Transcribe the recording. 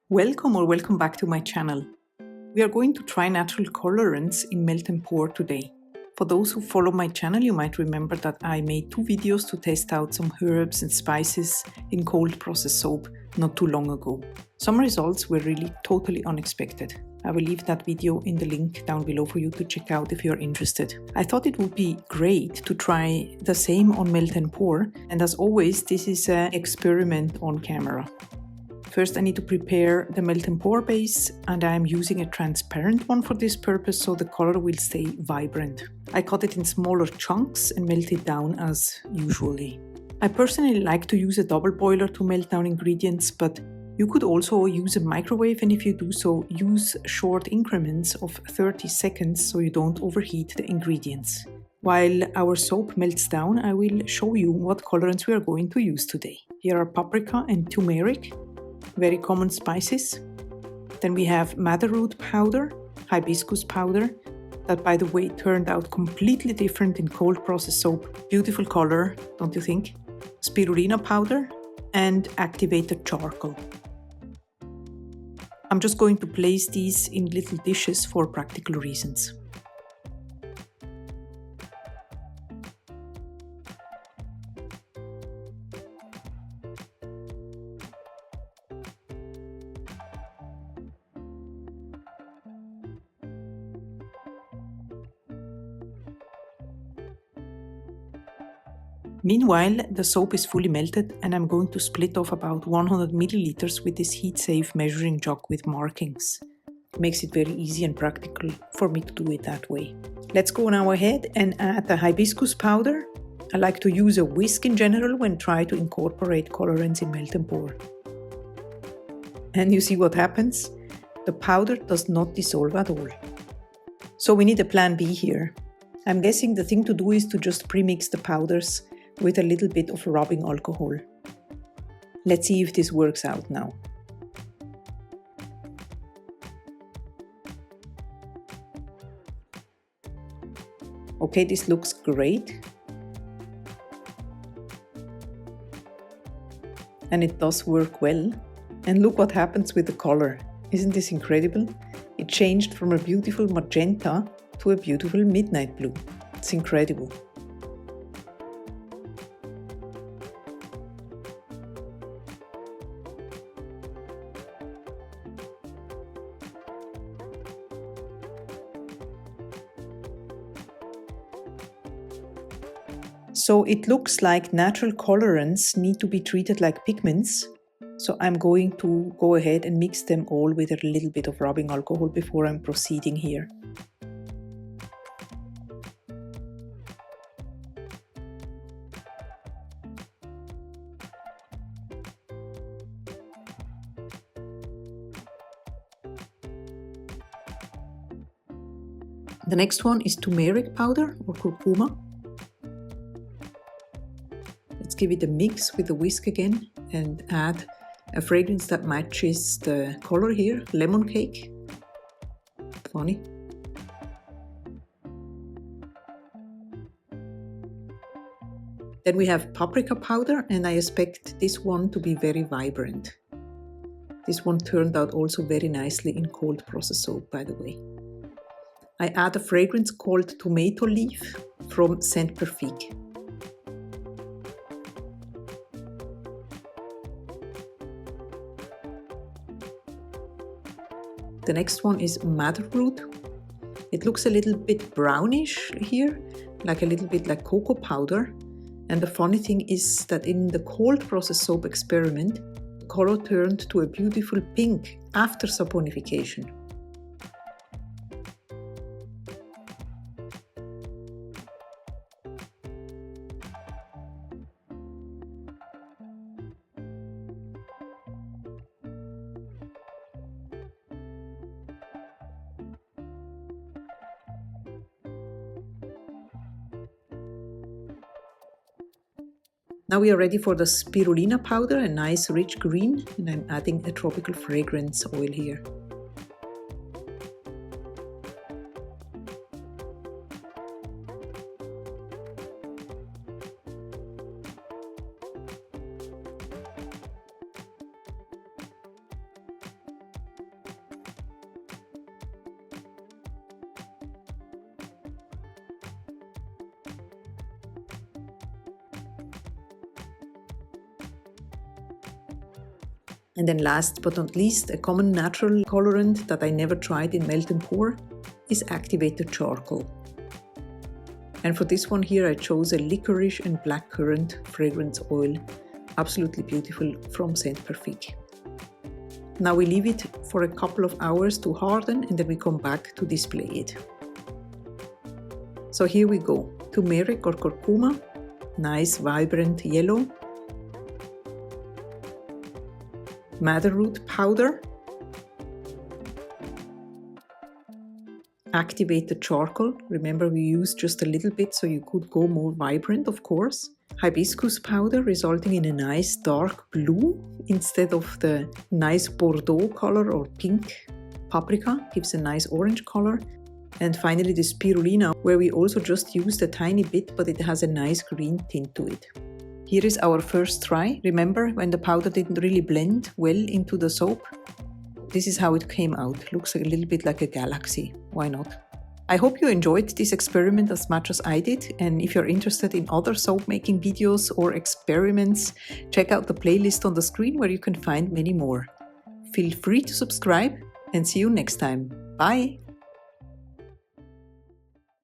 Welcome back to my channel. We are going to try natural colorants in melt and pour today. For those who follow my channel, you might remember that I made 2 videos to test out some herbs and spices in cold process soap not too long ago. Some results were really totally unexpected. I will leave that video in the link down below for you to check out if you're interested. I thought it would be great to try the same on melt and pour, and as always, this is an experiment on camera. First, I need to prepare the melt and pour base, and I am using a transparent one for this purpose so the color will stay vibrant. I cut it in smaller chunks and melt it down as usually. I personally like to use a double boiler to melt down ingredients, but you could also use a microwave, and if you do so, use short increments of 30 seconds so you don't overheat the ingredients. While our soap melts down, I will show you what colorants we are going to use today. Here are paprika and turmeric, very common spices. Then we have madder root powder, hibiscus powder, that by the way turned out completely different in cold process soap. Beautiful color, don't you think? Spirulina powder and activated charcoal. I'm just going to place these in little dishes for practical reasons. Meanwhile, the soap is fully melted and I'm going to split off about 100 milliliters with this heat-safe measuring jug with markings. It makes it very easy and practical for me to do it that way. Let's go now ahead and add the hibiscus powder. I like to use a whisk in general when trying to incorporate colorants in melt and pour. And you see what happens? The powder does not dissolve at all. So we need a plan B here. I'm guessing the thing to do is to just pre-mix the powders with a little bit of rubbing alcohol. Let's see if this works out now. Okay, this looks great. And it does work well. And look what happens with the color. Isn't this incredible? It changed from a beautiful magenta to a beautiful midnight blue. It's incredible. So it looks like natural colorants need to be treated like pigments. So I'm going to go ahead and mix them all with a little bit of rubbing alcohol before I'm proceeding here. The next one is turmeric powder or curcuma. Let's give it a mix with the whisk again and add a fragrance that matches the color here, lemon cake. Funny. Then we have paprika powder, and I expect this one to be very vibrant. This one turned out also very nicely in cold process soap, by the way. I add a fragrance called tomato leaf from Scent Perfect. The next one is madder root. It looks a little bit brownish here, like a little bit like cocoa powder. And the funny thing is that in the cold process soap experiment, the color turned to a beautiful pink after saponification. Now we are ready for the spirulina powder, a nice rich green, and I'm adding a tropical fragrance oil here. And then last but not least, a common natural colorant that I never tried in Melt and Pour is activated charcoal. And for this one here I chose a licorice and blackcurrant fragrance oil. Absolutely beautiful from Saint Perfect. Now we leave it for a couple of hours to harden and then we come back to display it. So here we go. Turmeric or curcuma, nice vibrant yellow. Madderroot powder. Activated charcoal. Remember we used just a little bit so you could go more vibrant, of course. Hibiscus powder, resulting in a nice dark blue instead of the nice Bordeaux color or pink. Paprika gives a nice orange color. And finally the Spirulina, where we also just used a tiny bit, but it has a nice green tint to it. Here is our first try. Remember when the powder didn't really blend well into the soap? This is how it came out. Looks a little bit like a galaxy. Why not? I hope you enjoyed this experiment as much as I did, and if you're interested in other soap making videos or experiments, check out the playlist on the screen where you can find many more. Feel free to subscribe and see you next time. Bye!